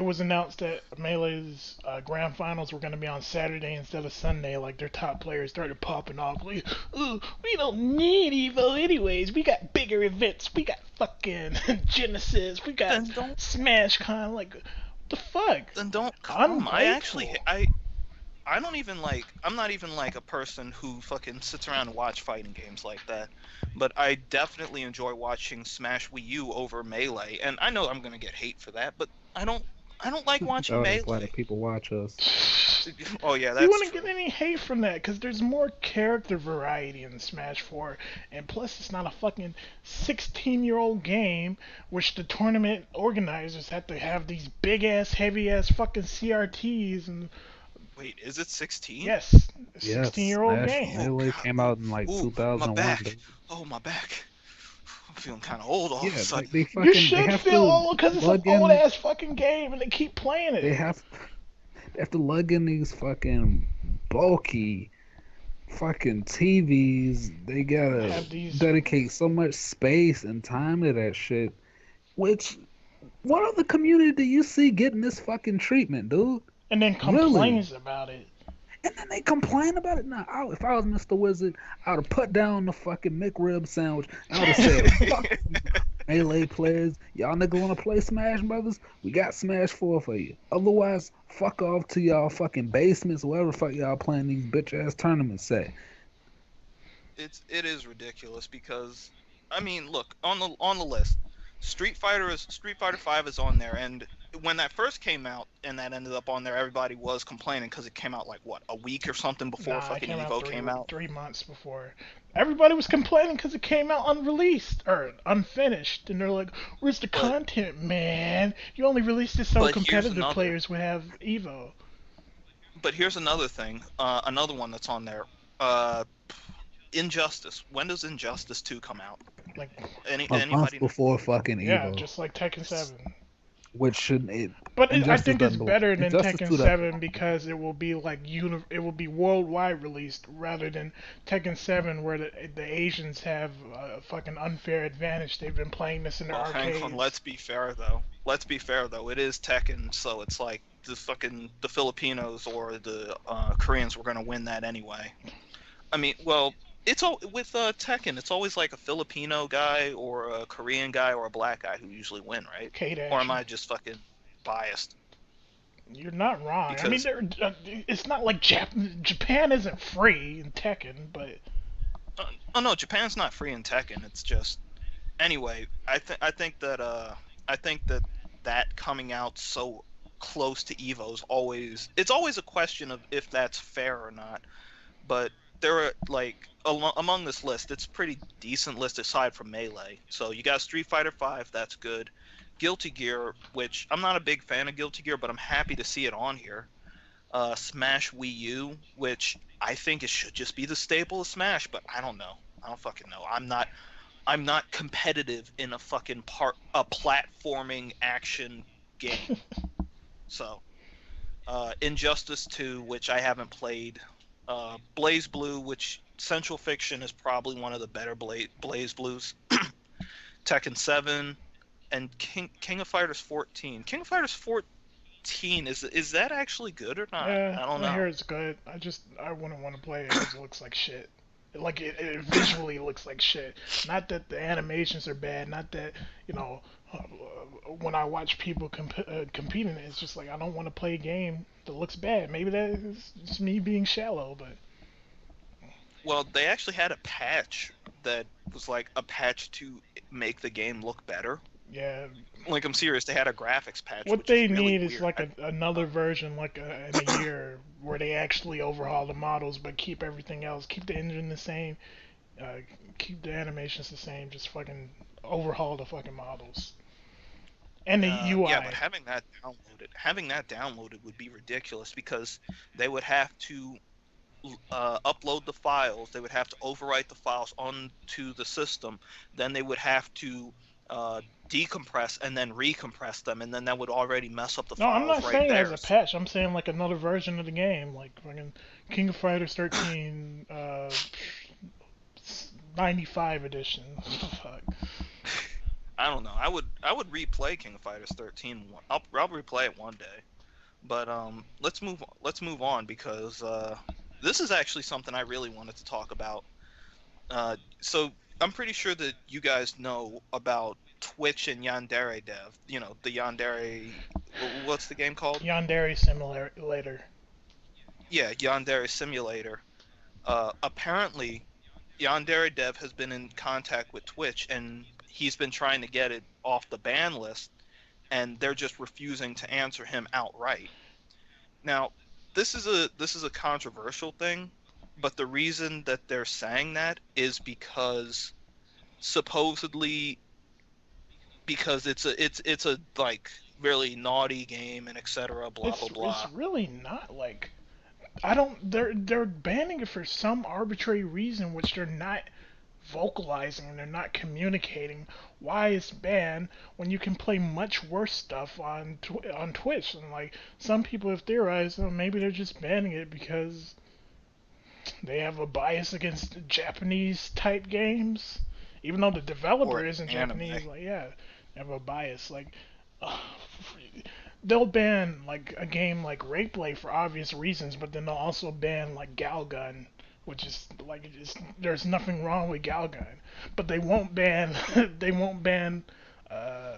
was announced that Melee's grand finals were going to be on Saturday instead of Sunday, like their top players started popping off like, "Ooh, we don't need Evo anyways. We got bigger events. We got fucking Genesis. We got Then don't SmashCon. Like, what the fuck? then don't come. Ungrateful. I don't even like. I'm not even like a person who fucking sits around and watch fighting games like that. But I definitely enjoy watching Smash Wii U over Melee, and I know I'm gonna get hate for that, but I don't. I don't like watching That's why the Melee. people watch us. Oh yeah, You that's wouldn't true. get any hate from that because there's more character variety in Smash 4, and plus it's not a fucking 16-year-old game, which the tournament organizers have to have these big ass, heavy ass fucking CRTs and Wait, is it 16? yes, a Yes, 16-year-old Smash game. Oh Melee god. came out in like Ooh, my 2001, back. dude. Oh my back. I'm feeling kind of old all of a Yeah, like sudden. You they should have feel to old because it's an lug old in. ass fucking game and they keep playing They it. have to lug in these fucking bulky fucking TVs. They gotta Have these. dedicate so much space and time to that shit. Which, what other community do you see getting this fucking treatment, dude? And then Really? complains about it. And then they complain about it. Now, if I was Mr. Wizard, I would have put down the fucking McRib sandwich. I would have said, "Fuck you, Melee players. Y'all niggas want to play Smash Brothers? We got Smash 4 for you. Otherwise, fuck off to y'all fucking basements, wherever the fuck y'all playing these bitch ass tournaments at." It is ridiculous because I mean, look on the list, Street Fighter 5 is on there, and when that first came out and that ended up on there, everybody was complaining because it came out like what, a week or something before Nah, it fucking came out EVO came out. 3 months before. Everybody was complaining because it came out unreleased or unfinished, and they're like, "Where's the But content, man? You only released it so but here's competitive another players would have Evo." but here's another thing, another one that's on there. Uh, Injustice. When does Injustice 2 come out? Like, A month Anybody know? before fucking yeah, Evo, just like Tekken 7. which shouldn't it? But I Injustice think it's doesn't belong. better than Injustice Tekken 2 doesn't 7 belong. because it will be like it will be worldwide released rather than Tekken 7 where the Asians have a fucking unfair advantage. They've been playing this in their Well, hang on. arcades. Let's be fair though. Let's be fair though. It is Tekken, so it's like the Filipinos or the Koreans were gonna win that anyway. I mean, well, it's all with Tekken. It's always like a Filipino guy or a Korean guy or a black guy who usually win, right? Arcade Or am action. I just fucking biased? You're not wrong. I mean, Because it's not like Japan isn't free in Tekken, but oh no, Japan's not free in Tekken. It's just anyway. I think that that coming out so close to Evo is always a question of if that's fair or not. But there are like among this list, it's a pretty decent list aside from Melee. So you got Street Fighter 5, that's good. Guilty Gear, which I'm not a big fan of Guilty Gear, but I'm happy to see it on here. Smash Wii U, which I think it should just be the staple of Smash, but I don't know. I don't fucking know. I'm not competitive in a platforming action game. So, Injustice 2, which I haven't played. Blaze Blue, which Central Fiction is probably one of the better Blaze Blues. Tekken 7 and King of Fighters 14. King of Fighters 14 is that actually good or not? yeah, I don't I hear know. it's good. I wouldn't want to play it because it looks like shit. Like it visually looks like shit. Not that the animations are bad. Not that you know when I watch people compete in it, it's just like I don't want to play a game that looks bad. Maybe that is just me being shallow, but Well, they actually had a patch that was like a patch to make the game look better. yeah, Like I'm serious, they had a graphics patch, what which is they really need is weird. like another version, like in a year, where they actually overhaul the models but keep everything else, keep the engine the same, uh, keep the animations the same, just fucking overhaul the fucking models and the Yeah, but UI. having that downloaded would be ridiculous because they would have to upload the files. They would have to overwrite the files onto the system. Then they would have to decompress and then recompress them, and then that would already mess up the No, I'm files not right saying as there. a patch. I'm saying like another version of the game, like fucking King of Fighters 13, 95 edition. Fuck. I don't know. I would replay King of Fighters 13. I'll replay it one day. But let's move on because this is actually something I really wanted to talk about. So I'm pretty sure that you guys know about Twitch and Yandere Dev. You know, the Yandere. What's the game called? Yandere Simulator. Yeah, Yandere Simulator. Apparently, Yandere Dev has been in contact with Twitch, and he's been trying to get it off the ban list, and they're just refusing to answer him outright. Now, this is a controversial thing, but the reason that they're saying that is because supposedly because it's a like really naughty game and etc. Blah blah It's blah. really not like I don't. They're banning it for some arbitrary reason, which they're not vocalizing and they're not communicating why it's banned when you can play much worse stuff on Twitch. And like some people have theorized, oh, maybe they're just banning it because they have a bias against Japanese type games, even though the developer Or isn't anime. Japanese. Like yeah, they have a bias. Like uh, they'll ban like a game like Rape Play for obvious reasons, but then they'll also ban like Galgun, which is like there's nothing wrong with Galgun, but they won't ban they won't ban uh,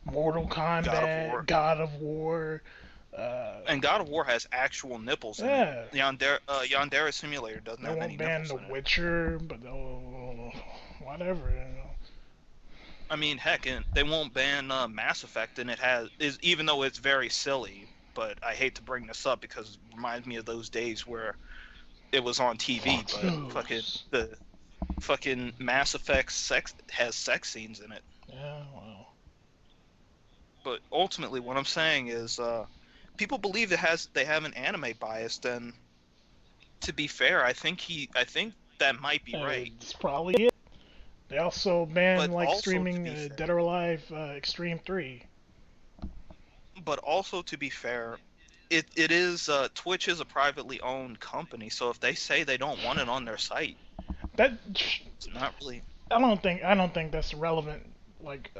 Mortal God of War. Kombat, God of War. And God of War has actual nipples in it. Yeah, Yandere Simulator doesn't they have any won't ban nipples The in it. Witcher, but they'll whatever. You know. I mean, heck, and they won't ban Mass Effect, and even though it's very silly. But I hate to bring this up because it reminds me of those days where it was on TV. Fuck But those. the fucking Mass Effect has sex scenes in it. Yeah, well. But ultimately, what I'm saying is, people believe they have an anime bias. And to be fair, I think that might be right. It's probably it. They also banned But like also to streaming be fair, Dead or Alive Extreme 3. it is Twitch is a privately owned company, so if they say they don't want it on their site, That it's not really. I don't think that's relevant. Like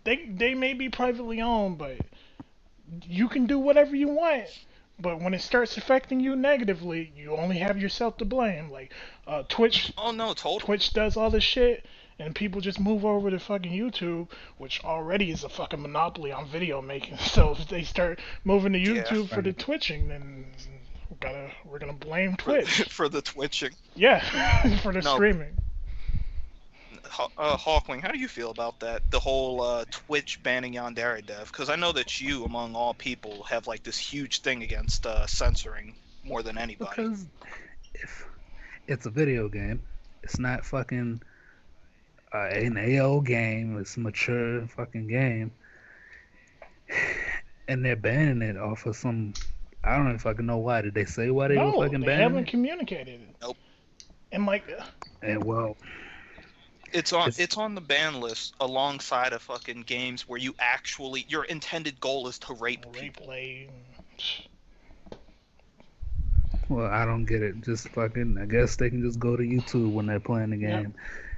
they may be privately owned, but you can do whatever you want. But when it starts affecting you negatively, you only have yourself to blame. Like Twitch Oh no, totally. Twitch does all this shit, and people just move over to fucking YouTube, which already is a fucking monopoly on video making. So if they start moving to Yeah, YouTube for the Right. twitching, then we're gonna blame for Twitch. for the twitching. Yeah, for the No, streaming. Hawkwing, how do you feel about that? The whole Twitch banning Yandere Dev? Because I know that you, among all people, have like this huge thing against censoring more than anybody. Because if it's a video game, it's not fucking an AO game. It's a mature fucking game, and they're banning it off of some. I don't even fucking know why. Did they say why they were No, fucking they banning haven't it? communicated it. Nope. And like, And well, it's It's on the ban list alongside of fucking games where your intended goal is to rape people. replay. well, I don't get it. Just fucking. I guess they can just go to YouTube when they're playing the Yep. game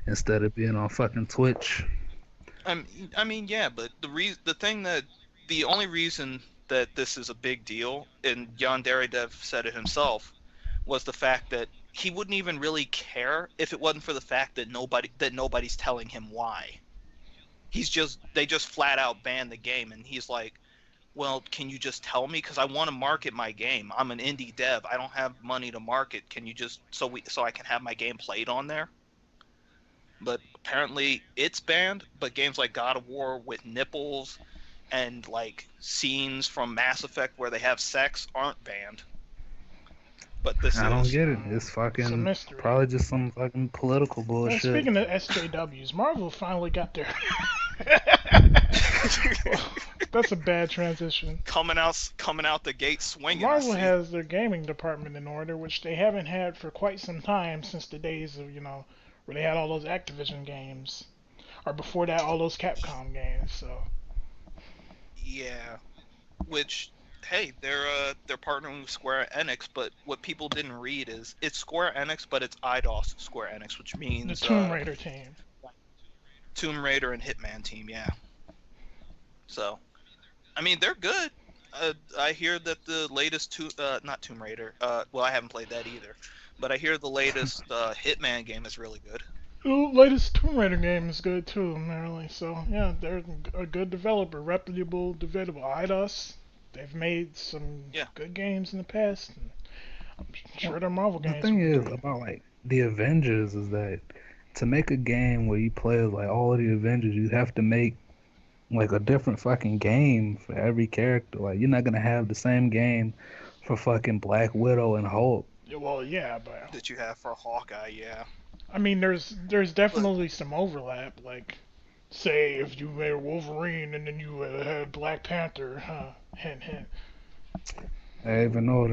instead of being on fucking Twitch. I mean, yeah, but the only reason that this is a big deal, and Yandere Dev said it himself, was the fact that he wouldn't even really care if it wasn't for the fact that nobody's telling him why. They just flat out banned the game, and he's like, well, can you just tell me? Because I want to market my game. I'm an indie dev. I don't have money to market. Can you just so I can have my game played on there? But apparently it's banned. But games like God of War with nipples and like scenes from Mass Effect where they have sex aren't banned. But this I don't is. get it. It's It's a fucking mystery. probably just some fucking political And bullshit. speaking of SJWs, Marvel finally got their. That's a bad transition. coming out the gate swinging. Marvel I see. has their gaming department in order, which they haven't had for quite some time since the days of, where they had all those Activision games. Or before that, all those Capcom games, so. Yeah, which hey, they're partnering with Square Enix, but what people didn't read is it's Square Enix, but it's IDOS Square Enix, which The means Tomb Raider team. Tomb Raider and Hitman team. Yeah. So, I mean, they're good. I hear that the latest not Tomb Raider. Well, I haven't played that either, but I hear the latest Hitman game is really good. The latest Tomb Raider game is good too, apparently. So yeah, they're a good developer, reputable developer. IDOS, they've made some Yeah. good games in the past. And I'm sure their Marvel The games. thing will is be. about like the Avengers is that to make a game where you play as like all of the Avengers, you have to make like a different fucking game for every character. Like you're not gonna have the same game for fucking Black Widow and Hulk. Well, yeah, but That you have for Hawkeye. Yeah. I mean, there's But definitely some overlap. Like, say if you made Wolverine and then you had Black Panther, hint hint. I even know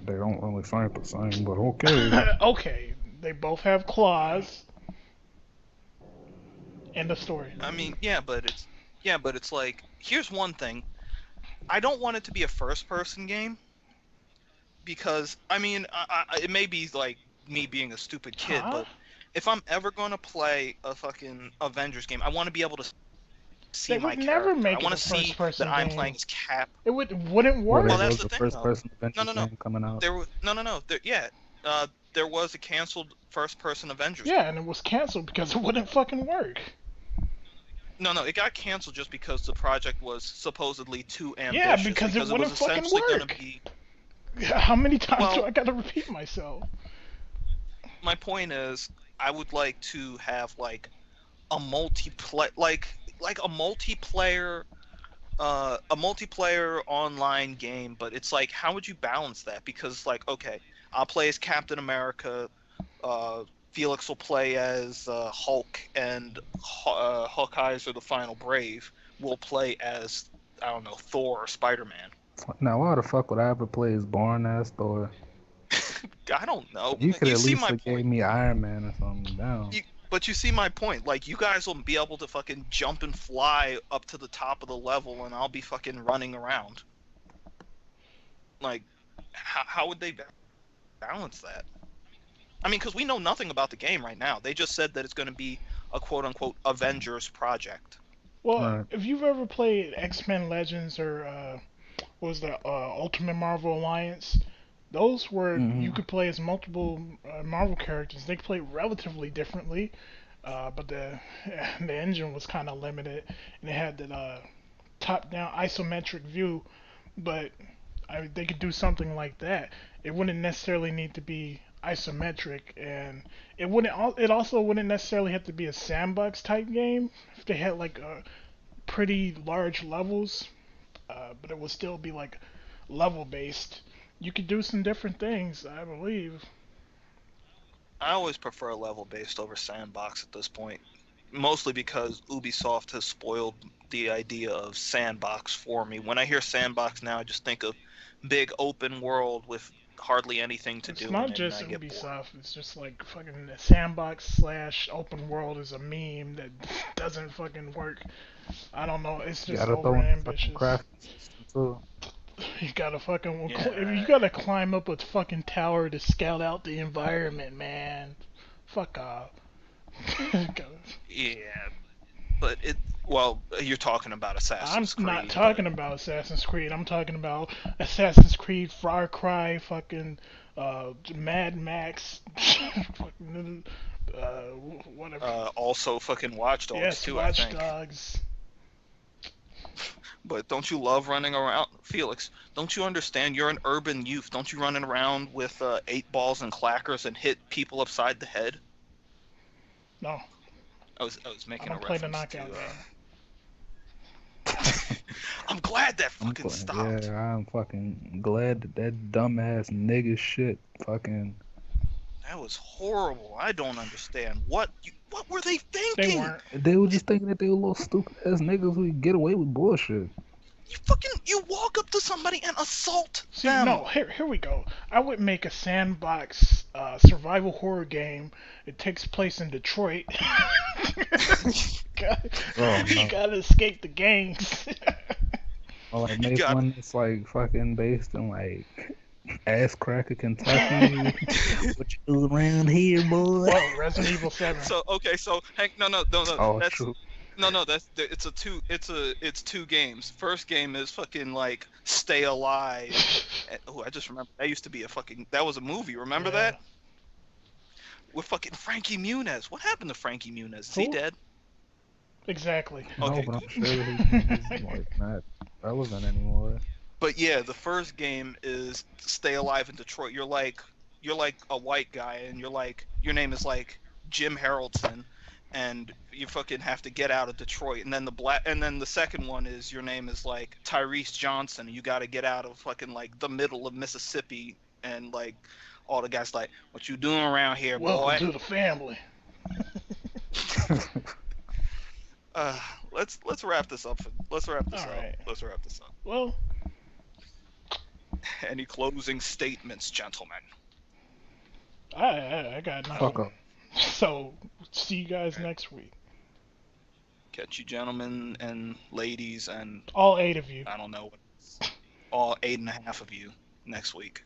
they don't really fight the same, but okay. Okay, they both have claws. End of story. I mean, but it's like here's one thing. I don't want it to be a first-person game because I mean, it may be like me being a stupid kid, Huh? but if I'm ever going to play a fucking Avengers game, I want to be able to see They my would never character. I make it want a to see first that person I'm playing game. as Cap. It wouldn't Well, work. there Well, that's was the a thing, first though. person No, Avengers no, no. game coming out. There was no. There was a canceled first-person Avengers Yeah, game. and it was canceled because it wouldn't fucking work. No, it got canceled just because the project was supposedly too Yeah, ambitious. because it Because it was wouldn't fucking essentially going to work. be. How many times do Well, I gotta repeat myself? my point is, I would like to have like a a multiplayer online game, but it's like, how would you balance that? Because like, okay, I'll play as Captain America, uh, Felix will play as Hulk, and Hawkeyes or the Final Brave will play as, I don't know, Thor or Spider-Man. Now, why the fuck would I ever play as born ass Thor? I don't know. You could You at see least my have gave point. me Iron Man or something. Down. But you see my point. Like, you guys will be able to fucking jump and fly up to the top of the level, and I'll be fucking running around. Like, how would they balance that? I mean, because we know nothing about the game right now. They just said that it's going to be a quote-unquote Avengers project. Well, Right. if you've ever played X-Men Legends or what was the Ultimate Marvel Alliance, those were you Hmm. could play as multiple Marvel characters. They play relatively differently, but the engine was kind of limited, and it had that top-down isometric view. But they could do something like that. It wouldn't necessarily need to be isometric, and it also wouldn't necessarily have to be a sandbox type game if they had like pretty large levels, but it would still be like level based. You could do some different things, I believe. I always prefer level-based over sandbox at this point. Mostly because Ubisoft has spoiled the idea of sandbox for me. When I hear sandbox now, I just think of big open world with hardly anything to It's do in not it, and just I get bored. Ubisoft. It's just like fucking sandbox slash open world is a meme that doesn't fucking work. I don't know. It's You just gotta over throw in the fucking ambitious. crafting system too. You gotta fucking if you Yeah, gotta climb up a fucking tower to scout out the environment, man. Fuck off. yeah, but well, you're talking about I'm Assassin's not Creed, but talking about Assassin's Creed. I'm talking about Assassin's Creed, Far Cry, fucking Mad Max, fucking, whatever. also fucking Watch Dogs Yes, too, I Watch think. Dogs. But don't you love running around, Felix? Don't you understand? You're an urban youth. Don't you running around with 8 balls and clackers and hit people upside the head? No, I was I making a don't play the reference to. knockout game. I'm glad that I'm fucking playing. stopped. Yeah, I'm fucking glad that dumbass nigga shit fucking. That was horrible. I don't understand. What were they They thinking? weren't. They were just thinking that they were little stupid ass niggas who could get away with bullshit. You walk up to somebody and assault See, them. no, here we go. I would make a sandbox survival horror game. It takes place in Detroit. Oh You no. gotta escape the gangs. Or like You make got one that's like fucking based in like ass cracker Kentucky. What you do around here, boy? Well, Resident Evil 7. so okay. So Hank, no. Oh, That's true. no. It's two games. First game is fucking like Stay Alive. Oh, I just remember that used to be that was a movie. Remember Yeah. that with fucking Frankie Muniz? What happened to Frankie Muniz? Is he Who? dead? Exactly. No, Okay, but I'm cool. sure he's like not relevant anymore. But yeah, the first game is Stay Alive in Detroit. You're like a white guy, and your name is like Jim Haroldson, and you fucking have to get out of Detroit. And then the second one is your name is like Tyrese Johnson, and you got to get out of fucking like the middle of Mississippi, and like all the guys like, what you doing around here, Welcome boy? to the family. Uh, let's wrap this up. Let's wrap this All up. right. Let's wrap this up. Well, Any closing statements, gentlemen? I got Fuck nothing. up. So, see you guys next week. Catch you, gentlemen and ladies, and All 8 of you. I don't know, all 8.5 of you next week.